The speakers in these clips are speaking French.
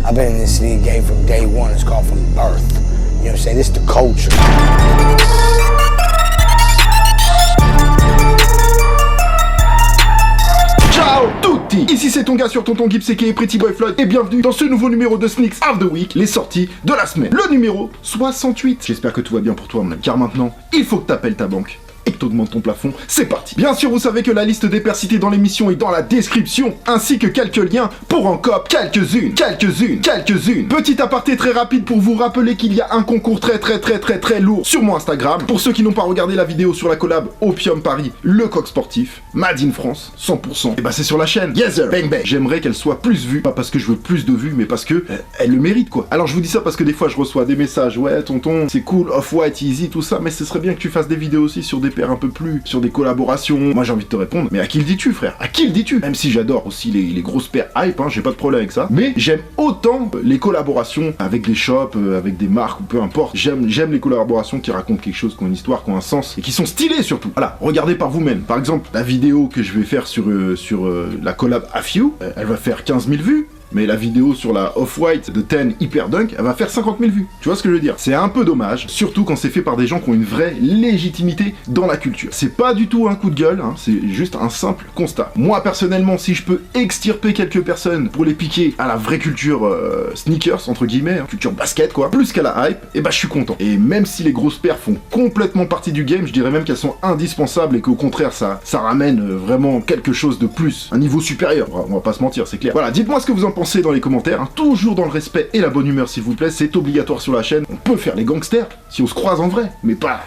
I've been in this league game from day one. It's called from birth. You know what I'm saying? This is the culture. Ciao tutti! Ici c'est ton gars sur Tonton Gibbs aka Pretty Boy Floyd et bienvenue dans ce nouveau numéro de Sneaks of the Week, les sorties de la semaine. Le numéro 68. J'espère que tout va bien pour toi mon ami, car maintenant, il faut que t'appelles ta banque et que t'augmentes ton plafond, c'est parti. Bien sûr, vous savez que la liste des pairs cités dans l'émission est dans la description, ainsi que quelques liens pour en cop quelques-unes. Petit aparté très rapide pour vous rappeler qu'il y a un concours très lourd sur mon Instagram. Pour ceux qui n'ont pas regardé la vidéo sur la collab Opium Paris, le coq sportif, Made in France, 100%, et bah c'est sur la chaîne. Yes sir, bang bang. J'aimerais qu'elle soit plus vue, pas parce que je veux plus de vues, mais parce que elle le mérite quoi. Alors je vous dis ça parce que des fois je reçois des messages, ouais tonton, c'est cool, Off-White, Easy, tout ça, mais ce serait bien que tu fasses des vidéos aussi sur des un peu plus, sur des collaborations. Moi j'ai envie de te répondre, mais à qui le dis-tu frère? À qui le dis-tu? Même si j'adore aussi les grosses paires hype, hein, j'ai pas de problème avec ça, mais j'aime autant les collaborations avec des shops, avec des marques ou peu importe. J'aime les collaborations qui racontent quelque chose, qui ont une histoire, qui ont un sens et qui sont stylées surtout. Voilà, regardez par vous-même. Par exemple, la vidéo que je vais faire sur la collab A Few, elle va faire 15 000 vues. Mais la vidéo sur la Off-White de 10 Hyper Dunk, elle va faire 50 000 vues. Tu vois ce que je veux dire? C'est un peu dommage, surtout quand c'est fait par des gens qui ont une vraie légitimité dans la culture. C'est pas du tout un coup de gueule, hein, c'est juste un simple constat. Moi, personnellement, si je peux extirper quelques personnes pour les piquer à la vraie culture sneakers, entre guillemets, hein, culture basket, quoi, plus qu'à la hype, et bah je suis content. Et même si les grosses paires font complètement partie du game, je dirais même qu'elles sont indispensables et qu'au contraire, ça ramène vraiment quelque chose de plus, un niveau supérieur. On va pas se mentir, c'est clair. Voilà, dites-moi ce que vous en pensez dans les commentaires, hein. Toujours dans le respect et la bonne humeur s'il vous plaît, c'est obligatoire sur la chaîne. On peut faire les gangsters si on se croise en vrai, mais pas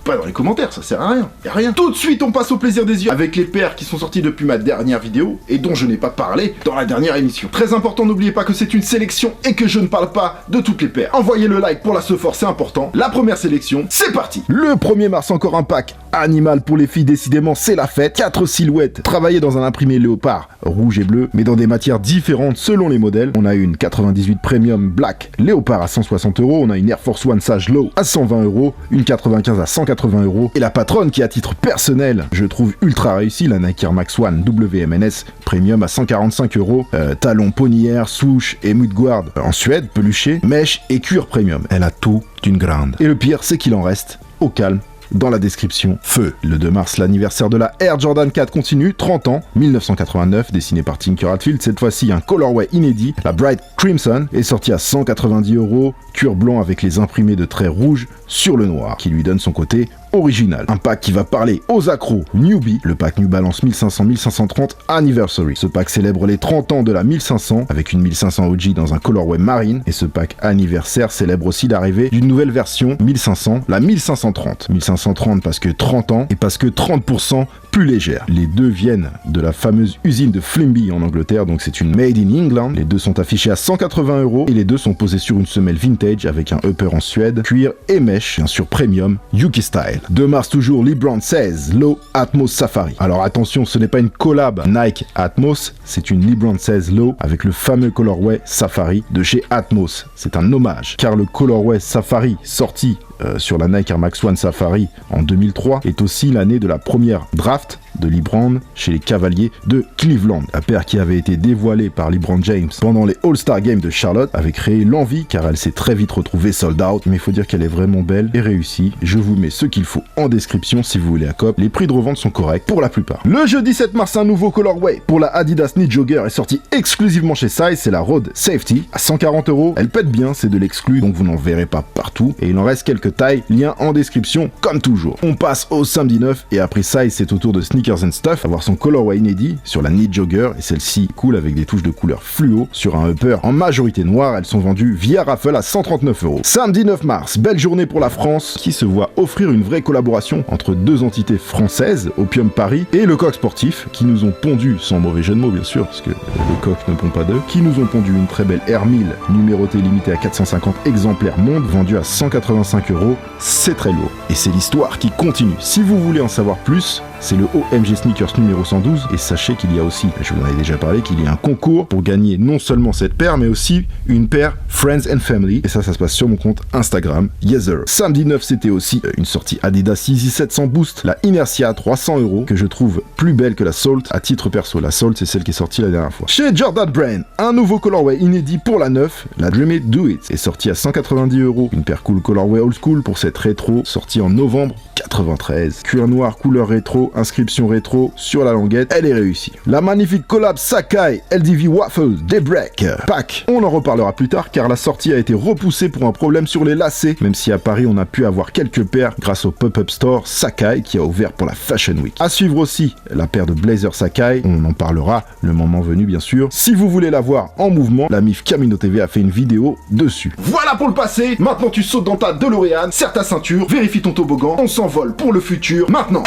dans les commentaires, ça sert à rien, y a rien. Tout de suite on passe au plaisir des yeux avec les paires qui sont sortis depuis ma dernière vidéo et dont je n'ai pas parlé dans la dernière émission. Très important, n'oubliez pas que c'est une sélection et que je ne parle pas de toutes les paires. Envoyez le like pour la sephore, c'est important. La première sélection, c'est parti. Le 1er mars, encore un pack animal pour les filles, décidément c'est la fête. 4 silhouettes travaillées dans un imprimé léopard rouge et bleu, mais dans des matières différentes selon les modèles. On a une 98 Premium Black léopard à 160 €, on a une Air Force One Sage Low à 120 €, une 95 à 180 €, et la patronne qui à titre personnel je trouve ultra réussie, la Nike Air Max One WMNS Premium à 145 €, talons Ponière, souche et mudguard en Suède, peluché, mèche et cuir premium. Elle a tout d'une grande. Et le pire c'est qu'il en reste au calme dans la description. Feu. Le 2 mars, l'anniversaire de la Air Jordan 4 continue, 30 ans, 1989, dessiné par Tinker Hatfield. Cette fois-ci, un colorway inédit. La Bright Crimson est sortie à 190 €, cuir blanc avec les imprimés de traits rouges sur le noir, qui lui donne son côté original. Un pack qui va parler aux accros newbie, le pack New Balance 1500-1530 Anniversary. Ce pack célèbre les 30 ans de la 1500 avec une 1500 OG dans un colorway marine, et ce pack anniversaire célèbre aussi l'arrivée d'une nouvelle version 1500, la 1530. 1530 parce que 30 ans et parce que 30% plus légère. Les deux viennent de la fameuse usine de Flimby en Angleterre, donc c'est une Made in England. Les deux sont affichés à 180 € et les deux sont posés sur une semelle vintage avec un upper en Suède, cuir et mèche, bien sûr premium, Yuki Style. 2 mars toujours, LeBron 16 Low Atmos Safari. Alors attention, ce n'est pas une collab Nike Atmos, c'est une LeBron 16 Low avec le fameux colorway Safari de chez Atmos. C'est un hommage, car le colorway Safari sorti sur la Nike Air Max One Safari en 2003 est aussi l'année de la première draft de LeBron chez les Cavaliers de Cleveland. La paire qui avait été dévoilée par LeBron James pendant les All-Star Games de Charlotte avait créé l'envie car elle s'est très vite retrouvée sold out, mais il faut dire qu'elle est vraiment belle et réussie. Je vous mets ce qu'il faut en description si vous voulez à cop. Les prix de revente sont corrects pour la plupart. Le jeudi 7 mars, un nouveau colorway pour la Adidas Knit Jogger est sorti exclusivement chez Size, c'est la Road Safety à 140 €. Elle pète bien, c'est de l'exclu donc vous n'en verrez pas partout et il en reste quelques tailles, lien en description comme toujours. On passe au samedi 9 et après Size c'est au tour de Sneakers and Stuff, avoir son colorway inédit sur la Knit Jogger, et celle-ci cool avec des touches de couleur fluo sur un upper en majorité noir. Elles sont vendues via raffle à 139 €. Samedi 9 mars, belle journée pour la France qui se voit offrir une vraie collaboration entre deux entités françaises, Opium Paris et le Coq Sportif, qui nous ont pondu, sans mauvais jeu de mots bien sûr, parce que le coq ne pond pas d'œufs, qui nous ont pondu une très belle Air 1000 numérotée limitée à 450 exemplaires monde, vendue à 185 €. C'est très lourd. Et c'est l'histoire qui continue. Si vous voulez en savoir plus, c'est le OMG Sneakers numéro 112, et sachez qu'il y a aussi, je vous en ai déjà parlé, qu'il y a un concours pour gagner non seulement cette paire, mais aussi une paire Friends and Family, et ça se passe sur mon compte Instagram, Yeezer. Samedi 9, c'était aussi une sortie Adidas Yeezy 700 Boost, la Inertia 300€, que je trouve plus belle que la Salt à titre perso. La Salt, c'est celle qui est sortie la dernière fois. Chez Jordan Brand, un nouveau colorway inédit pour la 9, la Dream It Do It, est sortie à 190€. Une paire cool colorway old school pour cette rétro, sortie en novembre 93. Cuir noir couleur rétro, inscription rétro sur la languette, elle est réussie. La magnifique collab Sacai LDV Waffle Daybreak Pack, on en reparlera plus tard car la sortie a été repoussée pour un problème sur les lacets, même si à Paris on a pu avoir quelques paires grâce au pop-up store Sacai qui a ouvert pour la Fashion Week. À suivre aussi la paire de Blazer Sacai, on en parlera le moment venu bien sûr. Si vous voulez la voir en mouvement, la MIF Camino TV a fait une vidéo dessus. Voilà pour le passé, maintenant tu sautes dans ta DeLorean, serre ta ceinture, vérifie ton toboggan, on s'envole pour le futur, maintenant.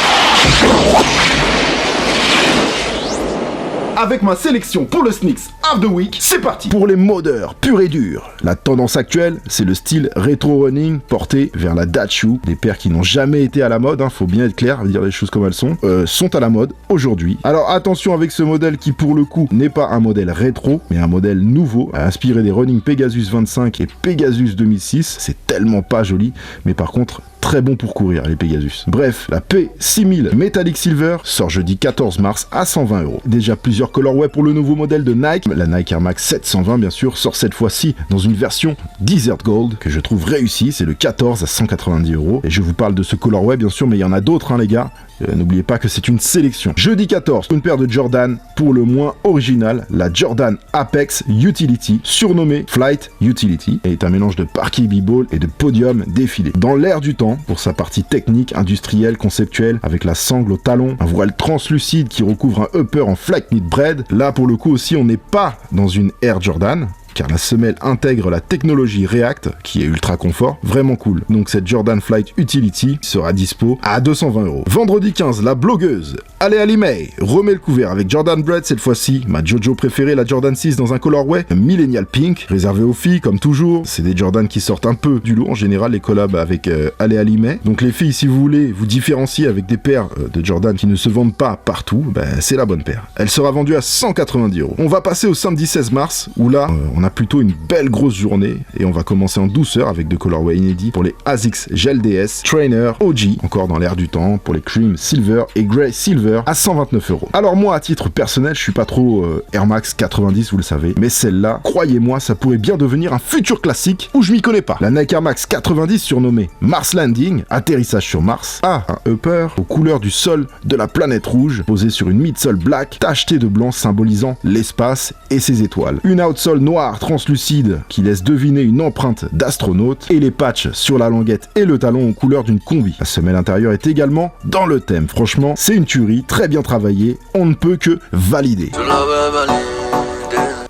Avec ma sélection pour le Sneaks of the Week, c'est parti. Pour les modeurs purs et durs, la tendance actuelle, c'est le style rétro running porté vers la dad shoe. Des paires qui n'ont jamais été à la mode, faut bien être clair, dire les choses comme elles sont à la mode aujourd'hui. Alors attention avec ce modèle qui pour le coup n'est pas un modèle rétro, mais un modèle nouveau, inspiré des running Pegasus 25 et Pegasus 2006. C'est tellement pas joli, mais par contre très bon pour courir les Pegasus. Bref, la P6000 Metallic Silver sort jeudi 14 mars à 120€. Déjà plusieurs colorways pour le nouveau modèle de Nike. La Nike Air Max 720 bien sûr sort cette fois-ci dans une version Desert Gold que je trouve réussie. C'est le 14 à 190€. Et je vous parle de ce colorway bien sûr, mais il y en a d'autres les gars. N'oubliez pas que c'est une sélection. Jeudi 14, une paire de Jordan pour le moins original, la Jordan Apex Utility, surnommée Flight Utility, et est un mélange de parquet b-ball et de podium défilé. Dans l'air du temps, pour sa partie technique, industrielle, conceptuelle, avec la sangle au talon, un voile translucide qui recouvre un upper en flight knit bread. Là pour le coup aussi, on n'est pas dans une Air Jordan, car la semelle intègre la technologie React, qui est ultra confort, vraiment cool. Donc cette Jordan Flight Utility sera dispo à 220€. Vendredi 15, la blogueuse Alea Limei remet le couvert avec Jordan Bread cette fois-ci, ma Jojo préférée, la Jordan 6 dans un colorway Millennial Pink, réservé aux filles comme toujours. C'est des Jordan qui sortent un peu du lot, en général les collabs avec Alea Limei. Donc les filles, si vous voulez vous différencier avec des paires de Jordan qui ne se vendent pas partout, c'est la bonne paire. Elle sera vendue à 190€. On va passer au samedi 16 mars, où là, on a plutôt une belle grosse journée et on va commencer en douceur avec deux colorways inédits pour les ASICS Gel DS Trainer OG, encore dans l'air du temps, pour les Cream Silver et Grey Silver à 129€. Alors moi à titre personnel, je suis pas trop Air Max 90, vous le savez, mais celle-là, croyez-moi, ça pourrait bien devenir un futur classique où je m'y connais pas. La Nike Air Max 90 surnommée Mars Landing, atterrissage sur Mars, a un upper aux couleurs du sol de la planète rouge, posé sur une midsole black tachetée de blanc symbolisant l'espace et ses étoiles. Une outsole noire translucide qui laisse deviner une empreinte d'astronaute et les patchs sur la languette et le talon aux couleurs d'une combi. La semelle intérieure est également dans le thème. Franchement, c'est une tuerie, très bien travaillée, on ne peut que valider.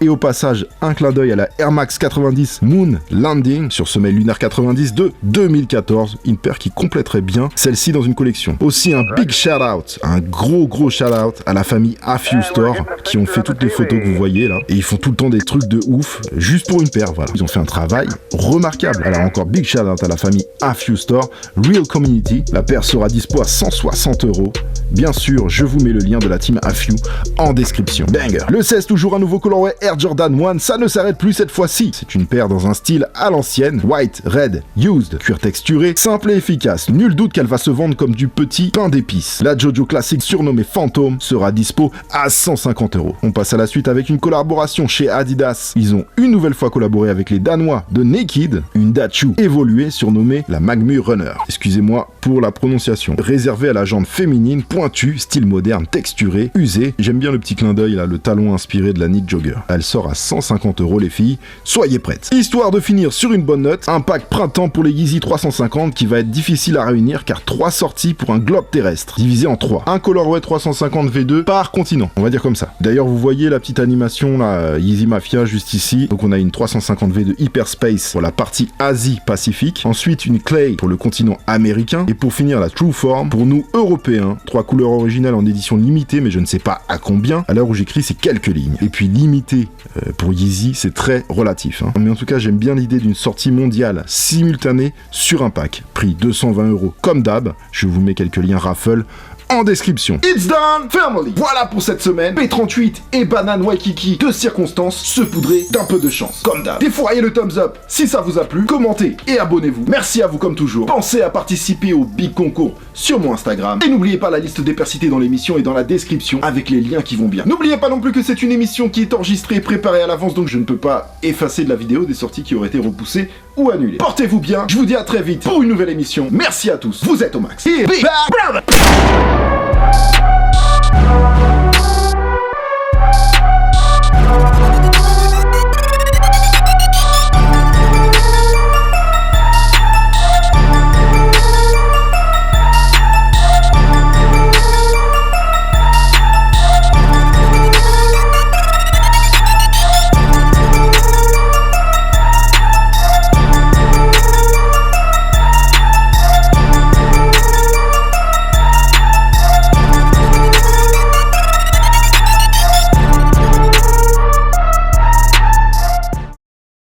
Et au passage, un clin d'œil à la Air Max 90 Moon Landing sur semelle lunaire 90 de 2014, une paire qui compléterait bien celle-ci dans une collection. Aussi un big shout out, un gros shout out à la famille Afew Store qui ont fait toutes les photos que vous voyez là, et ils font tout le temps des trucs de ouf juste pour une paire, voilà. Ils ont fait un travail remarquable. Alors encore big shout out à la famille Afew Store, Real Community. La paire sera dispo à 160€. Bien sûr, je vous mets le lien de la team Afew en description. Banger. Le 16, toujours un nouveau colorway Air Jordan 1, ça ne s'arrête plus cette fois-ci. C'est une paire dans un style à l'ancienne, white, red, used, cuir texturé, simple et efficace. Nul doute qu'elle va se vendre comme du petit pain d'épices. La Jojo classique surnommée Phantom sera dispo à 150€. On passe à la suite avec une collaboration chez Adidas. Ils ont une nouvelle fois collaboré avec les Danois de Naked, une Dachu évoluée surnommée la Magmu Runner. Excusez-moi pour la prononciation. Réservée à la jante féminine, pointue, style moderne, texturé, usé. J'aime bien le petit clin d'œil là, le talon inspiré de la Nick Jogger. Elle sort à 150€ les filles, soyez prêtes. Histoire de finir sur une bonne note, un pack printemps pour les Yeezy 350 qui va être difficile à réunir car 3 sorties pour un globe terrestre, divisé en 3. Un colorway 350 V2 par continent, on va dire comme ça. D'ailleurs vous voyez la petite animation là, Yeezy Mafia juste ici. Donc on a une 350 V2 Hyperspace pour la partie Asie-Pacifique, ensuite une Clay pour le continent américain, et pour finir la True Form pour nous européens. 3 couleurs originales en édition limitée, mais je ne sais pas à combien. À l'heure où j'écris, c'est quelques lignes. Et puis limité pour Yeezy, c'est très relatif. Mais en tout cas, j'aime bien l'idée d'une sortie mondiale simultanée sur un pack. Prix 220€ comme d'hab. Je vous mets quelques liens raffle en description. It's done, family. Voilà pour cette semaine. P38 et Banane Waikiki de circonstances se poudrer d'un peu de chance. Comme d'hab. Défouraillez le thumbs up si ça vous a plu, commentez et abonnez-vous. Merci à vous comme toujours. Pensez à participer au big concours sur mon Instagram. Et n'oubliez pas la liste des pairs cités dans l'émission et dans la description avec les liens qui vont bien. N'oubliez pas non plus que c'est une émission qui est enregistrée et préparée à l'avance, donc je ne peux pas effacer de la vidéo des sorties qui auraient été repoussées ou annulées. Portez-vous bien, je vous dis à très vite pour une nouvelle émission. Merci à tous, vous êtes au max. Et big brother.